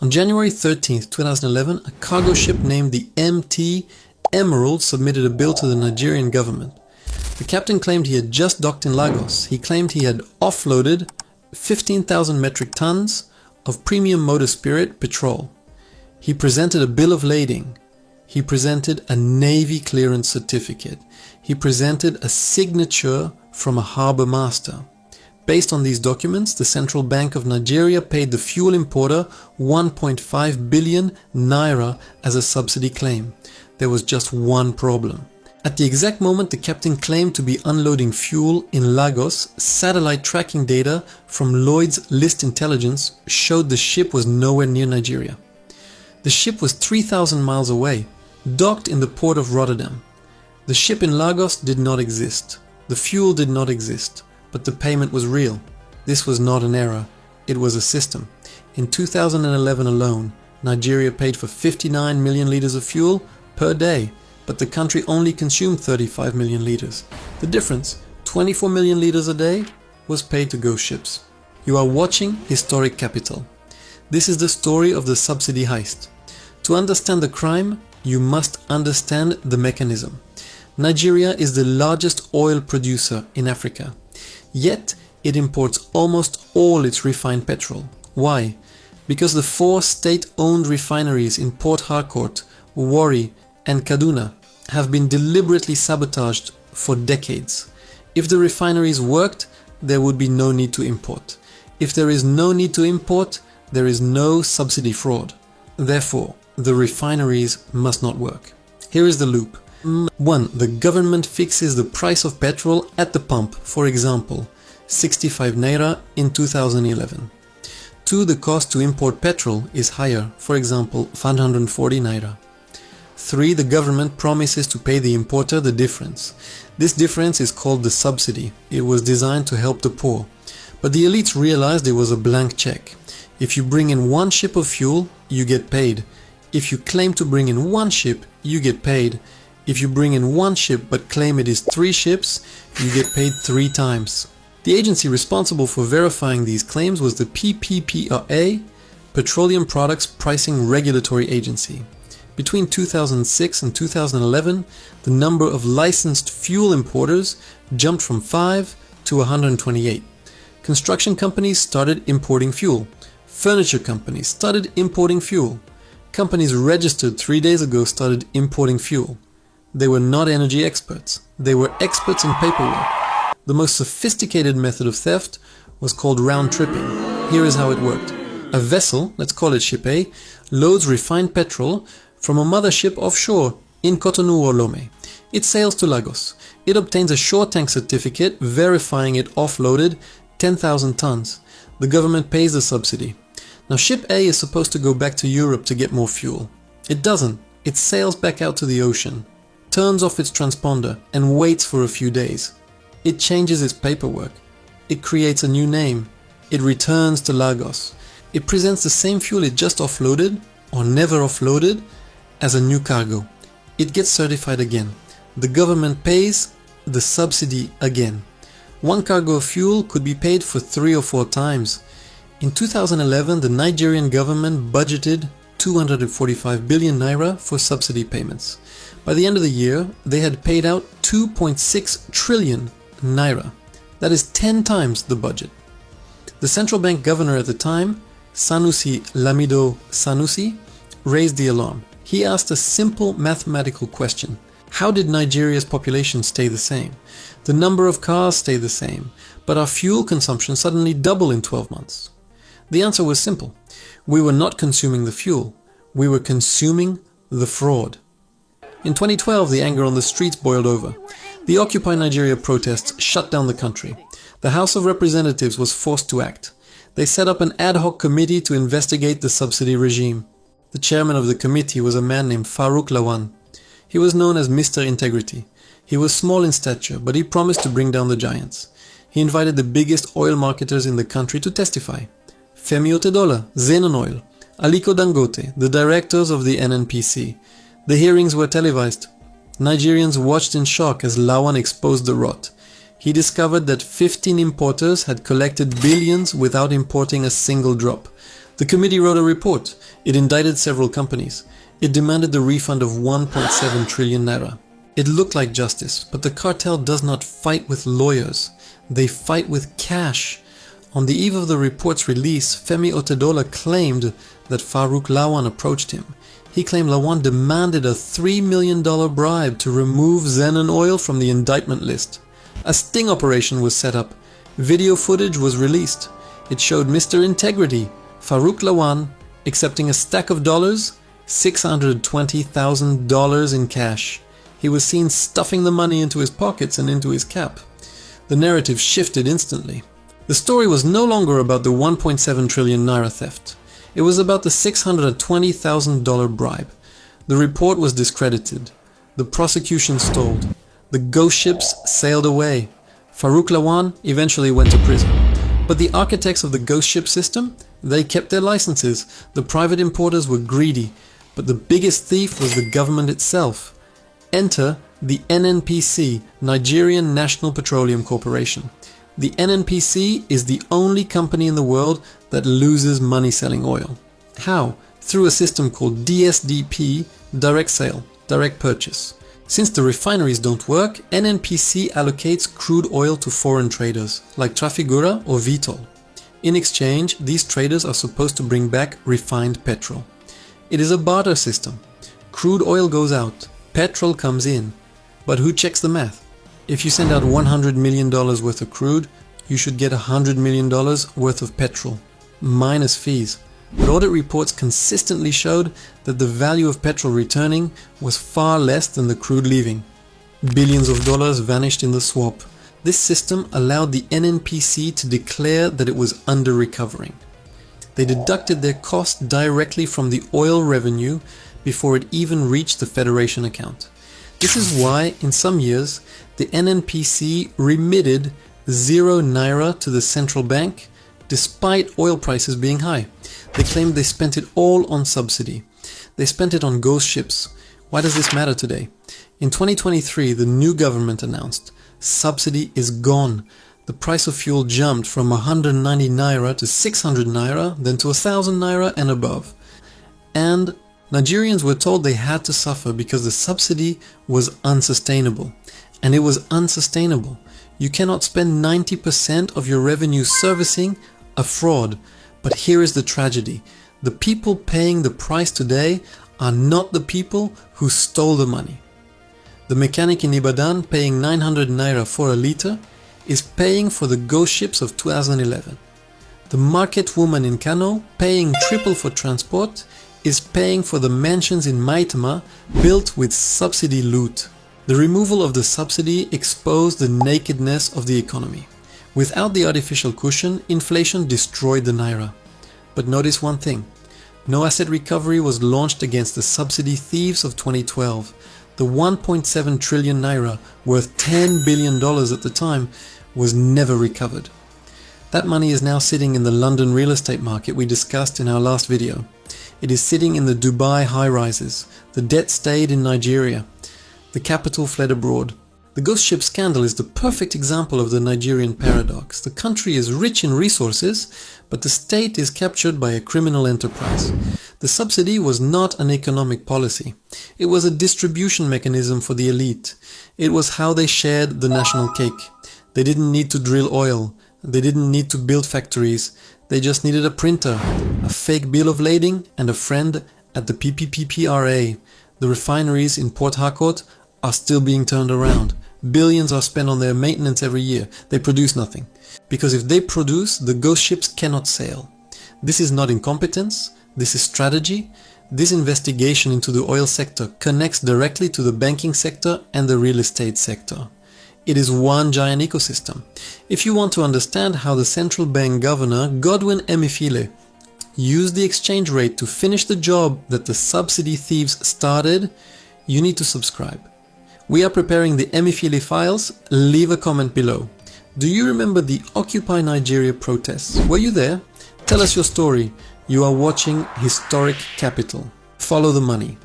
On January 13, 2011, a cargo ship named the MT Emerald submitted a bill to the Nigerian government. The captain claimed he had just docked in Lagos. He claimed he had offloaded 15,000 metric tons of premium motor spirit petrol. He presented a bill of lading. He presented a Navy clearance certificate. He presented a signature from a harbor master. Based on these documents, the Central Bank of Nigeria paid the fuel importer 1.5 billion naira as a subsidy claim. There was just one problem. At the exact moment the captain claimed to be unloading fuel in Lagos, satellite tracking data from Lloyd's List Intelligence showed the ship was nowhere near Nigeria. The ship was 3,000 miles away, docked in the port of Rotterdam. The ship in Lagos did not exist. The fuel did not exist. But the payment was real. This was not an error. It was a system. In 2011 alone, Nigeria paid for 59 million liters of fuel per day, but the country only consumed 35 million liters. The difference, 24 million liters a day, was paid to ghost ships. You are watching Historic Capital. This is the story of the subsidy heist. To understand the crime, you must understand the mechanism. Nigeria is the largest oil producer in Africa. Yet, it imports almost all its refined petrol. Why? Because the 4 state-owned refineries in Port Harcourt, Warri and Kaduna have been deliberately sabotaged for decades. If the refineries worked, there would be no need to import. If there is no need to import, there is no subsidy fraud. Therefore, the refineries must not work. Here is the loop. 1. The government fixes the price of petrol at the pump, for example, 65 naira in 2011. 2. The cost to import petrol is higher, for example, 540 naira. 3. The government promises to pay the importer the difference. This difference is called the subsidy. It was designed to help the poor. But the elites realized it was a blank check. If you bring in 1 ship of fuel, you get paid. If you claim to bring in 1 ship, you get paid. If you bring in 1 ship but claim it is 3 ships, you get paid 3 times. The agency responsible for verifying these claims was the PPPRA, Petroleum Products Pricing Regulatory Agency. Between 2006 and 2011, the number of licensed fuel importers jumped from 5 to 128. Construction companies started importing fuel. Furniture companies started importing fuel. Companies registered 3 days ago started importing fuel. They were not energy experts. They were experts in paperwork. The most sophisticated method of theft was called round tripping. Here is how it worked. A vessel, let's call it Ship A, loads refined petrol from a mothership offshore in Cotonou or Lomé. It sails to Lagos. It obtains a shore tank certificate verifying it offloaded 10,000 tons. The government pays the subsidy. Now Ship A is supposed to go back to Europe to get more fuel. It doesn't. It sails back out to the ocean, turns off its transponder and waits for a few days. It changes its paperwork. It creates a new name. It returns to Lagos. It presents the same fuel it just offloaded or never offloaded as a new cargo. It gets certified again. The government pays the subsidy again. 1 cargo of fuel could be paid for 3 or 4 times. In 2011, the Nigerian government budgeted 245 billion naira for subsidy payments. By the end of the year, they had paid out 2.6 trillion naira. That is 10 times the budget. The central bank governor at the time, Sanusi Lamido Sanusi, raised the alarm. He asked a simple mathematical question. How did Nigeria's population stay the same? The number of cars stay the same, but our fuel consumption suddenly doubled in 12 months. The answer was simple. We were not consuming the fuel. We were consuming the fraud. In 2012, the anger on the streets boiled over. The Occupy Nigeria protests shut down the country. The House of Representatives was forced to act. They set up an ad hoc committee to investigate the subsidy regime. The chairman of the committee was a man named Farouk Lawan. He was known as Mr. Integrity. He was small in stature, but he promised to bring down the giants. He invited the biggest oil marketers in the country to testify. Femi Otedola, Zenon Oil, Aliko Dangote, the directors of the NNPC. The hearings were televised. Nigerians watched in shock as Lawan exposed the rot. He discovered that 15 importers had collected billions without importing a single drop. The committee wrote a report. It indicted several companies. It demanded the refund of 1.7 trillion naira. It looked like justice, but the cartel does not fight with lawyers. They fight with cash. On the eve of the report's release, Femi Otedola claimed that Farouk Lawan approached him. He claimed Lawan demanded a $3 million bribe to remove Zenon Oil from the indictment list. A sting operation was set up. Video footage was released. It showed Mr. Integrity, Farouk Lawan, accepting a stack of dollars, $620,000 in cash. He was seen stuffing the money into his pockets and into his cap. The narrative shifted instantly. The story was no longer about the 1.7 trillion naira theft. It was about the $620,000 bribe. The report was discredited. The prosecution stalled. The ghost ships sailed away. Farouk Lawan eventually went to prison. But the architects of the ghost ship system, they kept their licenses. The private importers were greedy. But the biggest thief was the government itself. Enter the NNPC, Nigerian National Petroleum Corporation. The NNPC is the only company in the world that loses money selling oil. How? Through a system called DSDP, direct sale, direct purchase. Since the refineries don't work, NNPC allocates crude oil to foreign traders, like Trafigura or Vitol. In exchange, these traders are supposed to bring back refined petrol. It is a barter system. Crude oil goes out, petrol comes in. But who checks the math? If you send out $100 million worth of crude, you should get $100 million worth of petrol, minus fees. But audit reports consistently showed that the value of petrol returning was far less than the crude leaving. Billions of dollars vanished in the swap. This system allowed the NNPC to declare that it was under-recovering. They deducted their cost directly from the oil revenue before it even reached the Federation account. This is why, in some years, the NNPC remitted 0 naira to the central bank despite oil prices being high. They claimed they spent it all on subsidy. They spent it on ghost ships. Why does this matter today? In 2023, the new government announced subsidy is gone. The price of fuel jumped from 190 naira to 600 naira, then to 1000 naira and above. And Nigerians were told they had to suffer because the subsidy was unsustainable. And it was unsustainable. You cannot spend 90% of your revenue servicing a fraud. But here is the tragedy. The people paying the price today are not the people who stole the money. The mechanic in Ibadan paying 900 naira for a liter is paying for the ghost ships of 2011. The market woman in Kano paying triple for transport is paying for the mansions in Maitama built with subsidy loot. The removal of the subsidy exposed the nakedness of the economy. Without the artificial cushion, inflation destroyed the naira. But notice one thing. No asset recovery was launched against the subsidy thieves of 2012. The 1.7 trillion naira, worth $10 billion at the time, was never recovered. That money is now sitting in the London real estate market we discussed in our last video. It is sitting in the Dubai high-rises. The debt stayed in Nigeria. The capital fled abroad. The ghost ship scandal is the perfect example of the Nigerian paradox. The country is rich in resources, but the state is captured by a criminal enterprise. The subsidy was not an economic policy. It was a distribution mechanism for the elite. It was how they shared the national cake. They didn't need to drill oil. They didn't need to build factories. They just needed a printer, a fake bill of lading, and a friend at the PPPRA. The refineries in Port Harcourt are still being turned around. Billions are spent on their maintenance every year. They produce nothing. Because if they produce, the ghost ships cannot sail. This is not incompetence. This is strategy. This investigation into the oil sector connects directly to the banking sector and the real estate sector. It is one giant ecosystem. If you want to understand how the central bank governor, Godwin Emefiele, used the exchange rate to finish the job that the subsidy thieves started, you need to subscribe. We are preparing the Emefiele files. Leave a comment below. Do you remember the Occupy Nigeria protests? Were you there? Tell us your story. You are watching Historic Capital. Follow the money.